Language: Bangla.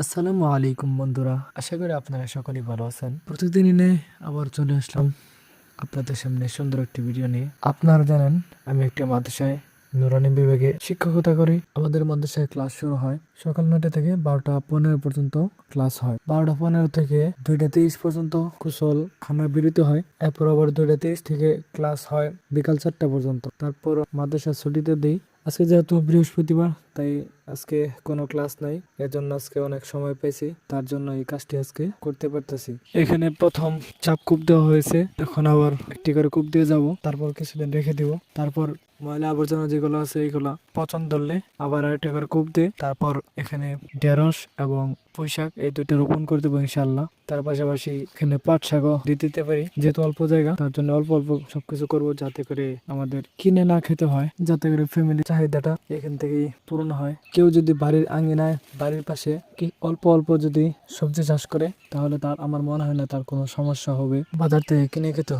আসসালামু আলাইকুম বন্ধুরা, আশা করি আপনারা সকলেই ভালো আছেন। প্রতিদিনই আবার চলে আসলাম আপনাদের সামনে সুন্দর একটি ভিডিও নিয়ে। আপনারা জানেন আমি একটি মাদ্রাসায় নুরানি বিভাগে শিক্ষকতা করি। আমাদের মাদ্রাসায় ক্লাস শুরু হয় সকাল 9টা থেকে 12টা 15 পর্যন্ত ক্লাস হয়। 12টা 15 থেকে 2টা 30 পর্যন্ত কুশল খানা বিরতি হয়। এরপর আবার 2টা 30 থেকে ক্লাস হয় বিকাল 4টা পর্যন্ত। তারপর মাদ্রাসা ছুটিতে দিই। আজকে যেহেতু বৃহস্পতিবার, তাই আজকে কোনো ক্লাস নাই। এর জন্য আজকে অনেক সময় পেয়েছি, তার জন্য এই কাজটি আজকে করতে পারতেছি। এখানে প্রথম চাপ কূপ দেওয়া হয়েছে, এখন আবার একটি করে কূপ দিয়ে যাব, তারপর কিছুদিন রেখে দিব। তারপর ময়লা আবর্জনা যেগুলো আছে এগুলো পচন ধরলে আবার আরেকটা করে কূপ দিয়ে তারপর এখানে ঢেঁড়স এবং পুঁইশাক এই দুইটা রোপণ করে দেবো ইনশাল্লাহ। তার পাশাপাশি এখানে পাট শাকও দিতে পারি, যেহেতু অল্প জায়গা, তার জন্য অল্প অল্প সবকিছু করবো, যাতে করে আমাদের কিনে না খেতে হয়, যাতে করে ফ্যামিলি চাহিদাটা এখান থেকেই পূরণ হয়। কেউ যদি বাড়ির আঙ্গিনায় বাড়ির পাশে কি অল্প অল্প যদি সবজি চাষ করে, তাহলে তার আমার মনে হয় না তার কোনো সমস্যা হবে বাজার থেকে কিনে খেতে হবে।